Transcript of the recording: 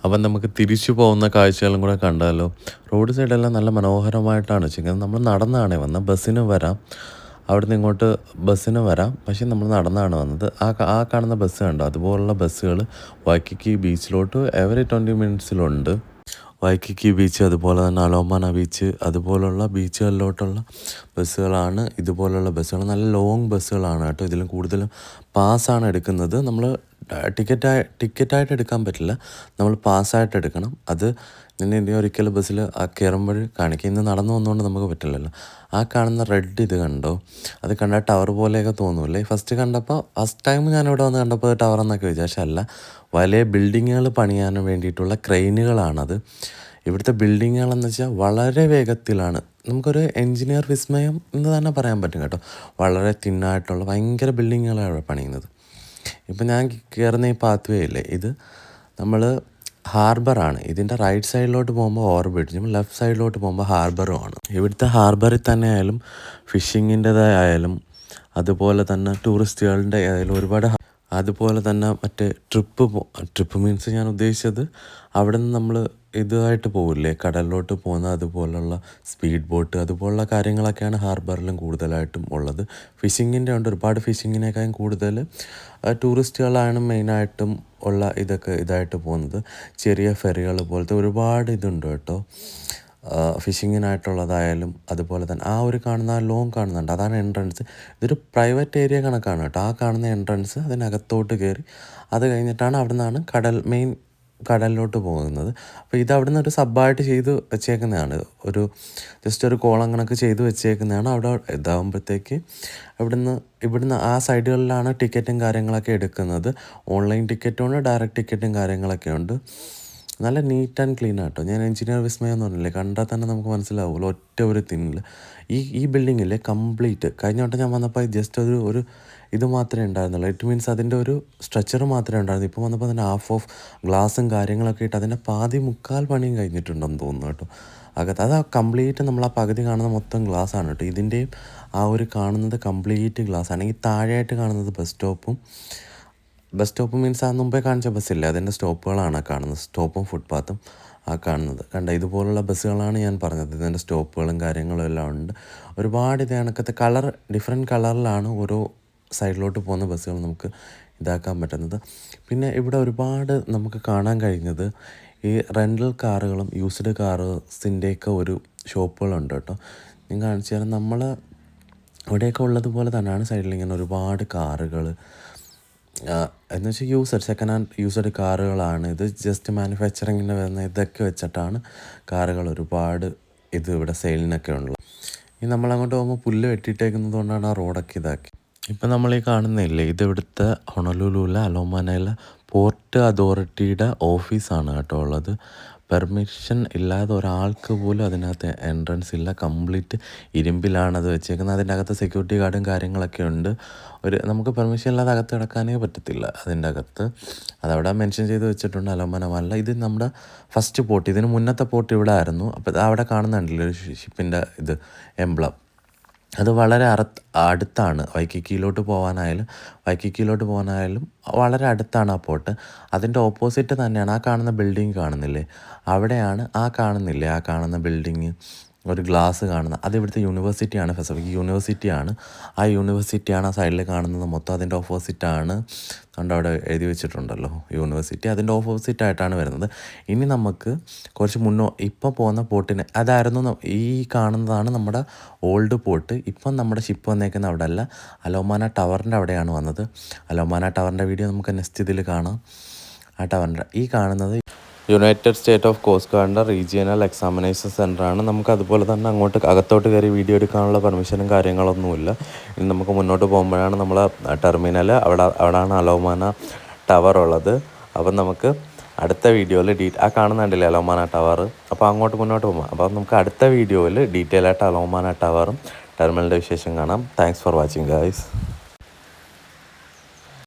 അപ്പം നമുക്ക് തിരിച്ചു പോകുന്ന കാഴ്ചകളും കൂടെ കണ്ടാലോ. റോഡ് സൈഡെല്ലാം നല്ല മനോഹരമായിട്ടാണ് വെച്ചിരിക്കുന്നത്. നമ്മൾ നടന്നാണ് വന്നത്. ബസ്സിന് വരാം, അവിടുന്ന് ഇങ്ങോട്ട് ബസ്സിന് വരാം, പക്ഷേ നമ്മൾ നടന്നാണ് വന്നത്. ആ കാണുന്ന ബസ് കണ്ടോ, അതുപോലുള്ള ബസ്സുകൾ വൈക്കിക്കി ബീച്ചിലോട്ട് എവറി 20 മിനിറ്റ്സിലുണ്ട്. വൈക്കിക്കി ബീച്ച്, അതുപോലെ തന്നെ അലോമാന ബീച്ച്, അതുപോലുള്ള ബീച്ചുകളിലോട്ടുള്ള ബസ്സുകളാണ് ഇതുപോലുള്ള ബസ്സുകൾ. നല്ല ലോങ് ബസ്സുകളാണ് കേട്ടോ. ഇതിലും കൂടുതലും പാസ്സാണ് എടുക്കുന്നത്. നമ്മൾ ടിക്കറ്റായിട്ട് എടുക്കാൻ പറ്റില്ല, നമ്മൾ പാസ്സായിട്ട് എടുക്കണം. അത് നിന്നെ ഇനി ഒരിക്കലും ബസ്സിൽ കയറുമ്പോൾ കാണിക്കും. ഇന്ന് നടന്നു വന്നുകൊണ്ട് നമുക്ക് പറ്റില്ലല്ലോ. ആ കാണുന്ന റെഡ് ഇത് കണ്ടോ, അത് കണ്ടാൽ ടവർ പോലെയൊക്കെ തോന്നൂല്ലേ. ഫസ്റ്റ് ടൈം ഞാനിവിടെ വന്ന് കണ്ടപ്പോൾ ടവർ എന്നൊക്കെ വിചാരിച്ച അല്ല, വലിയ ബിൽഡിങ്ങുകൾ പണിയാൻ വേണ്ടിയിട്ടുള്ള ക്രെയിനുകളാണത്. ഇവിടുത്തെ ബിൽഡിങ്ങുകളെന്ന് വെച്ചാൽ വളരെ വേഗത്തിലാണ്. നമുക്കൊരു എൻജിനീയർ വിസ്മയം എന്ന് തന്നെ പറയാൻ പറ്റും കേട്ടോ. വളരെ തിന്നായിട്ടുള്ള ഭയങ്കര ബിൽഡിങ്ങുകളാണ് ഇവിടെ പണിയുന്നത്. ഇപ്പം ഞാൻ കയറുന്ന ഈ പാത്ത് വേ ഇല്ലേ, ഇത് നമ്മൾ ഹാർബറാണ്. ഇതിൻ്റെ റൈറ്റ് സൈഡിലോട്ട് പോകുമ്പോൾ ഓവർ ബ്രിഡ്ജും ലെഫ്റ്റ് സൈഡിലോട്ട് പോകുമ്പോൾ ഹാർബറുമാണ്. ഇവിടുത്തെ ഹാർബറിൽ തന്നെ ആയാലും ഫിഷിങ്ങിൻ്റെതായാലും അതുപോലെ തന്നെ ടൂറിസ്റ്റുകളുടെ ആയാലും ഒരുപാട്, അതുപോലെ തന്നെ മറ്റേ ട്രിപ്പ് മീൻസ് ഞാൻ ഉദ്ദേശിച്ചത് അവിടെ നിന്ന് നമ്മൾ ഇതായിട്ട് പോകില്ലേ കടലിലോട്ട് പോകുന്ന അതുപോലുള്ള സ്പീഡ് ബോട്ട് അതുപോലുള്ള കാര്യങ്ങളൊക്കെയാണ് ഹാർബറിലും കൂടുതലായിട്ടും ഉള്ളത്. ഫിഷിങ്ങിൻ്റെ ഉണ്ട്, ഒരുപാട് ഫിഷിങ്ങിനേക്കാളും കൂടുതൽ ടൂറിസ്റ്റുകളാണ് മെയിനായിട്ടും ഉള്ള ഇതായിട്ട് പോകുന്നത്. ചെറിയ ഫെറികൾ പോലത്തെ ഒരുപാട് ഇതുണ്ട് കേട്ടോ, ഫിഷിങ്ങിനായിട്ടുള്ളതായാലും. അതുപോലെ തന്നെ ആ ഒരു കാണുന്ന ലോങ് കാണുന്നുണ്ട്, അതാണ് എൻട്രൻസ്. ഇതൊരു പ്രൈവറ്റ് ഏരിയ കണക്കാണ് കേട്ടോ. ആ കാണുന്ന എൻട്രൻസ്, അതിനകത്തോട്ട് കയറി അത് കഴിഞ്ഞിട്ടാണ് അവിടെ നിന്നാണ് മെയിൻ കടലിലോട്ട് പോകുന്നത്. അപ്പോൾ ഇത് അവിടെ നിന്ന് ഒരു സബ്ബായിട്ട് ചെയ്ത് വെച്ചേക്കുന്നതാണ്, ഒരു ജസ്റ്റ് ഒരു കോളം കണക്ക് ചെയ്ത് വെച്ചേക്കുന്നതാണ്. അവിടെ ഇതാകുമ്പോഴത്തേക്ക് ഇവിടുന്ന് ആ സൈഡുകളിലാണ് ടിക്കറ്റും കാര്യങ്ങളൊക്കെ എടുക്കുന്നത്. ഓൺലൈൻ ടിക്കറ്റും ഉണ്ട്, ഡയറക്റ്റ് ടിക്കറ്റും കാര്യങ്ങളൊക്കെ ഉണ്ട്. നല്ല നീറ്റ് ആൻഡ് ക്ലീൻ ആട്ടോ. ഞാൻ എഞ്ചിനീയർ വിസ്മയം എന്ന് പറഞ്ഞില്ലേ, കണ്ടാൽ തന്നെ നമുക്ക് മനസ്സിലാവുമല്ലോ. ഒറ്റ ഒരു തിന്നില്ല ഈ ബിൽഡിങ്ങില്ലേ കംപ്ലീറ്റ്. കഴിഞ്ഞ വട്ടം ഞാൻ വന്നപ്പോൾ ജസ്റ്റ് ഒരു ഇത് മാത്രമേ ഉണ്ടായിരുന്നുള്ളൂ. ഇറ്റ് മീൻസ് അതിൻ്റെ ഒരു സ്ട്രക്ചർ മാത്രമേ ഉണ്ടായിരുന്നു. ഇപ്പോൾ വന്നപ്പോൾ അതിൻ്റെ ഹാഫ് ഓഫ് ഗ്ലാസും കാര്യങ്ങളൊക്കെ ഇട്ട് അതിൻ്റെ മുക്കാൽ പണിയും കഴിഞ്ഞിട്ടുണ്ടെന്ന് തോന്നുന്നു കേട്ടോ. അത് കംപ്ലീറ്റ് നമ്മൾ ആ പകുതി കാണുന്ന മൊത്തം ഗ്ലാസ്സാണ് കേട്ടോ. ഇതിൻ്റെയും ആ ഒരു കാണുന്നത് കംപ്ലീറ്റ് ഗ്ലാസ് ആണ്. ഈ താഴെയായിട്ട് കാണുന്നത് ബസ് സ്റ്റോപ്പ് മീൻസ് ആ മുമ്പേ കാണിച്ച ബസ്സില്ലേ, അതിൻ്റെ സ്റ്റോപ്പുകളാണ് കാണുന്നത്. സ്റ്റോപ്പും ഫുട്പാത്തും ആ കാണുന്നത് കണ്ട. ഇതുപോലുള്ള ബസ്സുകളാണ് ഞാൻ പറഞ്ഞത്. ഇതിൻ്റെ സ്റ്റോപ്പുകളും കാര്യങ്ങളും എല്ലാം ഉണ്ട്. ഒരുപാട് ഇത് കണക്കത്തെ ഡിഫറെൻറ്റ് കളറിലാണ് ഓരോ സൈഡിലോട്ട് പോകുന്ന ബസ്സുകൾ നമുക്ക് ഇതാക്കാൻ പറ്റുന്നത്. പിന്നെ ഇവിടെ ഒരുപാട് നമുക്ക് കാണാൻ കഴിഞ്ഞത് ഈ റെൻ്റൽ കാറുകളും യൂസ്ഡ് കാർസിൻ്റെയൊക്കെ ഒരു ഷോപ്പുകളുണ്ട് കേട്ടോ. ഞാൻ കാണിച്ചു തരാം. നമ്മൾ ഇവിടെയൊക്കെ ഉള്ളതുപോലെ തന്നെയാണ് സൈഡിൽ ഇങ്ങനെ ഒരുപാട് കാറുകൾ, എന്ന് വെച്ചാൽ സെക്കൻഡ് ഹാൻഡ് യൂസ്ഡ് കാറുകളാണ്. ഇത് ജസ്റ്റ് മാനുഫാക്ചറിങ്ങിന് വരുന്ന ഇതൊക്കെ വെച്ചിട്ടാണ് കാറുകൾ ഒരുപാട് ഇവിടെ സെയിലിനൊക്കെ ഉള്ളത്. ഇനി നമ്മളങ്ങോട്ട് പോകുമ്പോൾ പുല്ല് വെട്ടിയിട്ടേക്കുന്നത് കൊണ്ടാണ് ആ റോഡൊക്കെ ഇതാക്കി. ഇപ്പം നമ്മൾ ഈ കാണുന്നില്ലേ, ഇത് ഇവിടുത്തെ ഹൊണലുലുവിലെ അലോമാനയിലെ പോർട്ട് അതോറിറ്റിയുടെ ഓഫീസാണ് കേട്ടോ ഉള്ളത്. പെർമിഷൻ ഇല്ലാതെ ഒരാൾക്ക് പോലും അതിനകത്ത് എൻട്രൻസ് ഇല്ല. കംപ്ലീറ്റ് ഇരുമ്പിലാണ് അത് വെച്ചേക്കുന്നത്. അതിൻ്റെ അകത്ത് സെക്യൂരിറ്റി ഗാർഡും കാര്യങ്ങളൊക്കെ ഉണ്ട്. നമുക്ക് പെർമിഷൻ ഇല്ലാതെ അകത്ത് കിടക്കാനേ പറ്റത്തില്ല അതിൻ്റെ അകത്ത്. അതവിടെ മെൻഷൻ ചെയ്ത് വെച്ചിട്ടുണ്ട് അലോമാന മാളിൽ. ഇത് നമ്മുടെ ഫസ്റ്റ് പോർട്ട്, ഇതിന് മുന്നത്തെ പോർട്ട് ഇവിടെ ആയിരുന്നു. അപ്പോൾ അവിടെ കാണുന്നുണ്ടല്ലോ ഒരു ഷിപ്പിൻ്റെ എംബ്ലം. അത് വളരെ അടുത്താണ്. വൈക്കിക്കിയിലോട്ട് പോകാനായാലും വളരെ അടുത്താണ് ആ പോർട്ട്. അതിൻ്റെ ഓപ്പോസിറ്റ് തന്നെയാണ് ആ കാണുന്ന ബിൽഡിങ് കാണുന്നില്ലേ, അവിടെയാണ് ആ കാണുന്ന ബിൽഡിങ്, ഒരു ഗ്ലാസ് കാണുന്നത്. അത് ഇവിടുത്തെ യൂണിവേഴ്സിറ്റിയാണ്, പസഫിക് യൂണിവേഴ്സിറ്റിയാണ്. ആ യൂണിവേഴ്സിറ്റിയാണ് ആ സൈഡിൽ കാണുന്നത് മൊത്തം. അതിൻ്റെ ഓപ്പോസിറ്റാണ് അവിടെ എഴുതി വെച്ചിട്ടുണ്ടല്ലോ യൂണിവേഴ്സിറ്റി. അതിൻ്റെ ഓപ്പോസിറ്റായിട്ടാണ് വരുന്നത്. ഇനി നമുക്ക് കുറച്ച് ഇപ്പോൾ പോകുന്ന പോർട്ടിന് അതായിരുന്നു ഈ കാണുന്നതാണ് നമ്മുടെ ഓൾഡ് പോർട്ട്. ഇപ്പം നമ്മുടെ ഷിപ്പ് വന്നേക്കുന്ന അവിടെ അല്ല, അലോമാന ടവറിൻ്റെ അവിടെയാണ് വന്നത്. അലോമാന ടവറിൻ്റെ വീഡിയോ നമുക്ക് നെക്സ്റ്റ് ഇതിൽ കാണാം. ആ ടവറിൻ്റെ ഈ കാണുന്നത് യുണൈറ്റഡ് സ്റ്റേറ്റ് ഓഫ് കോസ്റ്റ് ഗാർഡിൻ്റെ റീജിയണൽ എക്സാമിനേഷൻ സെൻ്ററാണ്. നമുക്ക് അതുപോലെ തന്നെ അകത്തോട്ട് കയറി വീഡിയോ എടുക്കാനുള്ള പെർമിഷനും കാര്യങ്ങളൊന്നുമില്ല. ഇനി നമുക്ക് മുന്നോട്ട് പോകുമ്പോഴാണ് നമ്മൾ ടെർമിനൽ, അവിടെയാണ് അലോമാന ടവർ ഉള്ളത്. അപ്പം നമുക്ക് അടുത്ത വീഡിയോയിൽ ആ കാണുന്നുണ്ടല്ലേ അലോമാന ടവർ, അപ്പോൾ അങ്ങോട്ട് മുന്നോട്ട് പോകുമ്പോൾ അപ്പോൾ നമുക്ക് അടുത്ത വീഡിയോയിൽ ഡീറ്റെയിൽ ആയിട്ട് അലോമാന ടവറും ടെർമിനലിൻ്റെ വിശേഷം കാണാം. Thanks for watching guys.